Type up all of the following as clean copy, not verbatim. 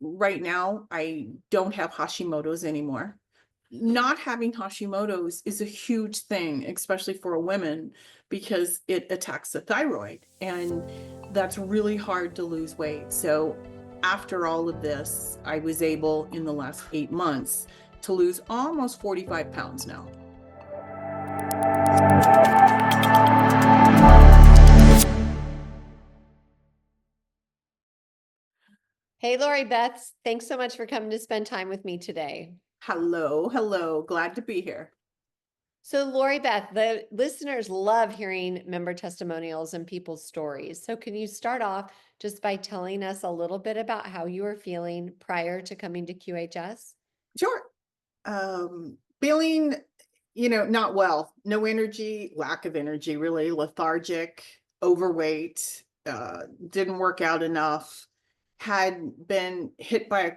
right now, I don't have Hashimoto's anymore. Not having Hashimoto's is a huge thing, especially for a woman, because it attacks the thyroid, and that's really hard to lose weight. So after all of this, I was able in the last 8 months to lose almost 45 pounds now. Hey, Loribeth, thanks so much for coming to spend time with me today. Hello, hello. Glad to be here. So, Loribeth, the listeners love hearing member testimonials and people's stories. So, can you start off just by telling us a little bit about how you were feeling prior to coming to QHS? Sure. Feeling, not well, no energy, lack of energy, really lethargic, overweight, didn't work out enough, had been hit by a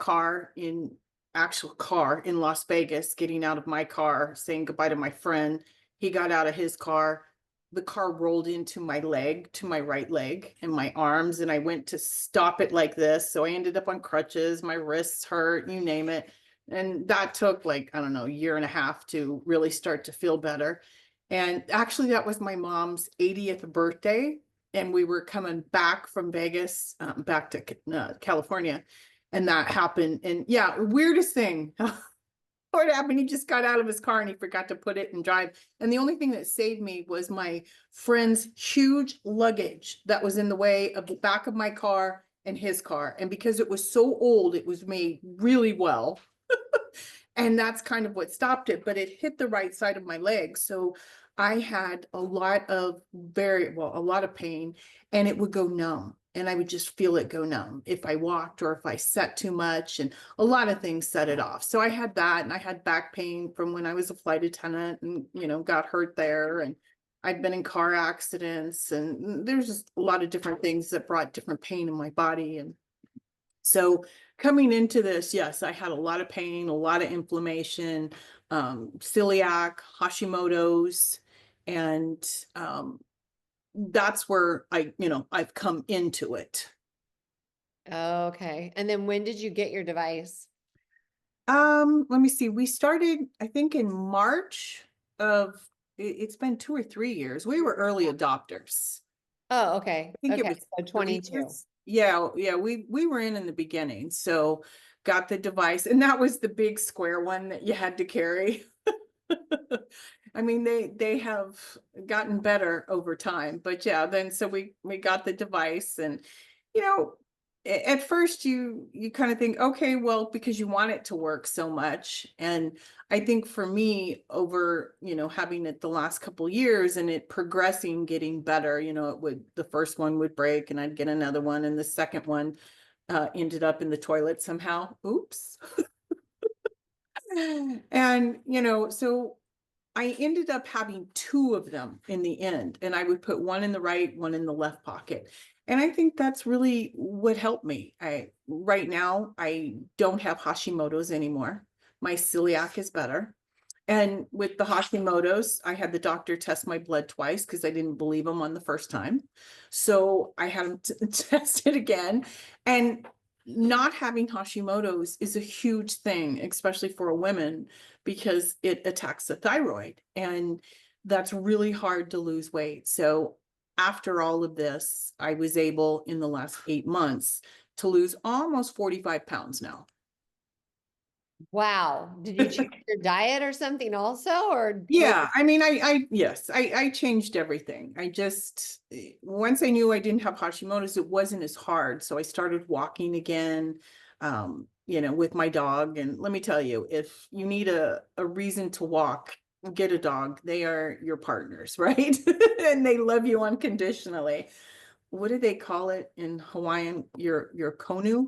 actual car in Las Vegas, getting out of my car, saying goodbye to my friend. He got out of his car. The car rolled into my leg, to my right leg and my arms, and I went to stop it like this. So I ended up on crutches, my wrists hurt, you name it. And that took like, I don't know, a year and a half to really start to feel better. And actually, that was my mom's 80th birthday. And we were coming back from Vegas, back to California. And that happened. And yeah, weirdest thing. What happened? He just got out of his car and he forgot to put it in drive. And the only thing that saved me was my friend's huge luggage that was in the way of the back of my car and his car. And because it was so old, it was made really well. And that's kind of what stopped it, but it hit the right side of my leg. So I had a lot of a lot of pain, and it would go numb. And I would just feel it go numb if I walked or if I sat too much, and a lot of things set it off. So I had that, and I had back pain from when I was a flight attendant and, got hurt there. And I've been in car accidents, and there's just a lot of different things that brought different pain in my body. And so coming into this, yes, I had a lot of pain, a lot of inflammation, celiac, Hashimoto's, and that's where I've come into it. Okay. And then when did you get your device? Let me see. We started, I think, in March of, it's been 2 or 3 years. We were early adopters. Oh, okay. I think it Okay. was So 3 22. years. Yeah, yeah, we were in the beginning. So got the device, and that was the big square one that you had to carry. I mean, they have gotten better over time, but yeah, then so we got the device. And you know, at first you kind of think, okay, well, because you want it to work so much. And I think for me, over, having it the last couple years and it progressing, getting better, the first one would break and I'd get another one, and the second one ended up in the toilet somehow. Oops. And so I ended up having two of them in the end, and I would put one in the right, one in the left pocket. And I think that's really what helped me. Right now, I don't have Hashimoto's anymore. My celiac is better. And with the Hashimoto's, I had the doctor test my blood twice because I didn't believe him on the first time. So I had him tested again. And not having Hashimoto's is a huge thing, especially for a woman, because it attacks the thyroid, and that's really hard to lose weight. So after all of this, I was able in the last 8 months to lose almost 45 pounds now. Wow. Did you change your diet or something also? Or what? Yeah, I mean, yes, I changed everything. I just, once I knew I didn't have Hashimoto's, it wasn't as hard. So I started walking again, with my dog. And let me tell you, if you need a reason to walk, get a dog. They are your partners, right? And they love you unconditionally. What do they call it in Hawaiian? Your konu.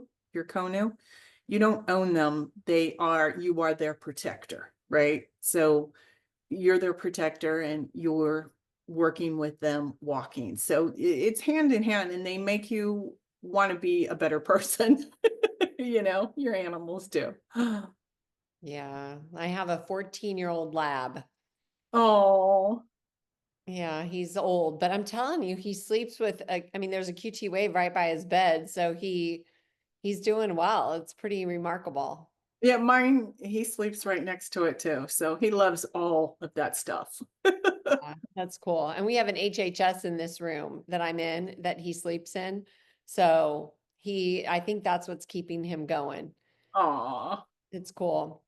You don't own them. You are their protector, right? So you're their protector and you're working with them walking. So it's hand in hand, and they make you want to be a better person. Your animals do. Yeah, I have a 14-year-old lab. Oh, Yeah, he's old, but I'm telling you, he sleeps with I mean, there's a QTWave right by his bed, so he He's doing well. It's pretty remarkable. Yeah, mine, he sleeps right next to it too. So he loves all of that stuff. Yeah, that's cool. And we have an HHS in this room that I'm in that he sleeps in. So I think that's what's keeping him going. Aw. It's cool.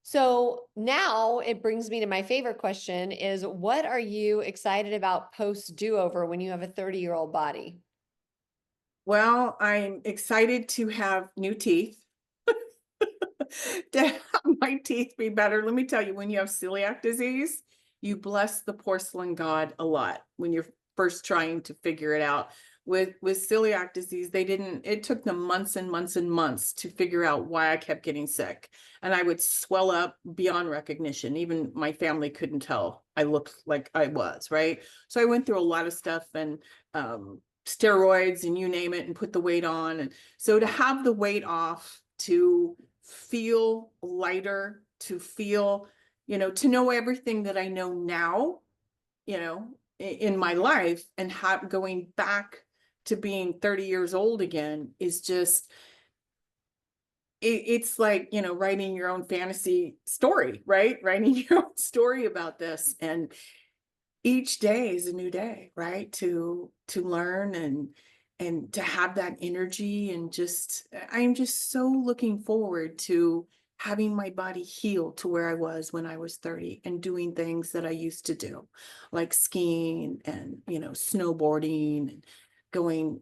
So now it brings me to my favorite question is what are you excited about post do-over when you have a 30-year-old body? Well, I'm excited to have new teeth. To have my teeth be better. Let me tell you, when you have celiac disease, you bless the porcelain god a lot when you're first trying to figure it out. With celiac disease, it took them months and months and months to figure out why I kept getting sick. And I would swell up beyond recognition. Even my family couldn't tell I looked like I was, right? So I went through a lot of stuff and steroids and you name it and put the weight on. And so to have the weight off, to feel lighter, to feel, to know everything that I know now, in my life, and going back to being 30 years old again is just, it's like, writing your own fantasy story, right? Writing your own story about this. And each day is a new day, right? To learn and to have that energy, and I'm just so looking forward to having my body heal to where I was when I was 30 and doing things that I used to do, like skiing and, snowboarding and going,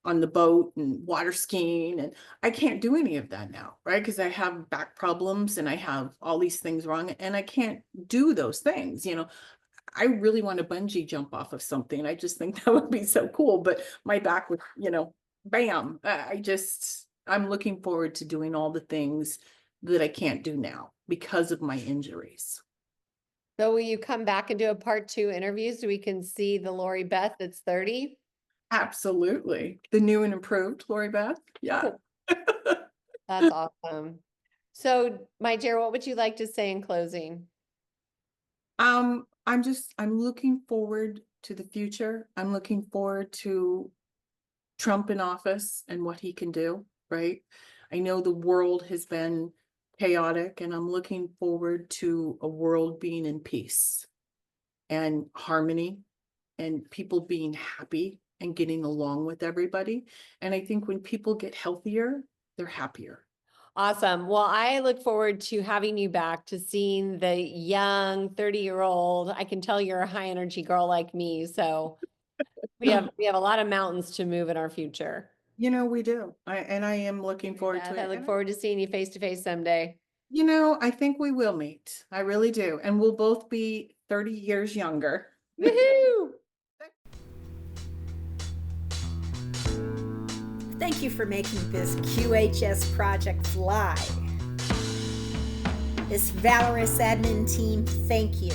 on the boat and water skiing. And I can't do any of that now, right? Because I have back problems and I have all these things wrong and I can't do those things. I really want to bungee jump off of something. I just think that would be so cool, but my back would, bam. I'm looking forward to doing all the things that I can't do now because of my injuries. So will you come back and do a part 2 interview so we can see the Loribeth that's 30? Absolutely. The new and improved Loribeth. Yeah. That's awesome. So, my dear, what would you like to say in closing? I'm looking forward to the future. I'm looking forward to Trump in office and what he can do, right? I know the world has been chaotic, and I'm looking forward to a world being in peace and harmony and people being happy and getting along with everybody. And I think when people get healthier, they're happier. Awesome. Well, I look forward to having you back to seeing the young 30-year-old. I can tell you're a high energy girl like me. So we have a lot of mountains to move in our future. We do. I am looking forward to Beth, I it. look forward to seeing you face to face someday. I think we will meet. I really do. And we'll both be 30 years younger. Woohoo! Thank you for making this QHS project fly. This valorous admin team, thank you.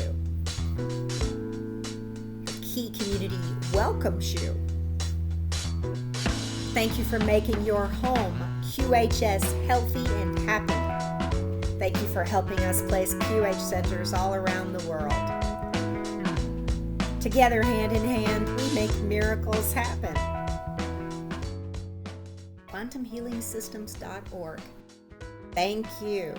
The Key community welcomes you. Thank you for making your home QHS healthy and happy. Thank you for helping us place QH centers all around the world. Together, hand in hand, we make miracles happen. QuantumHealingSystems.org. Thank you.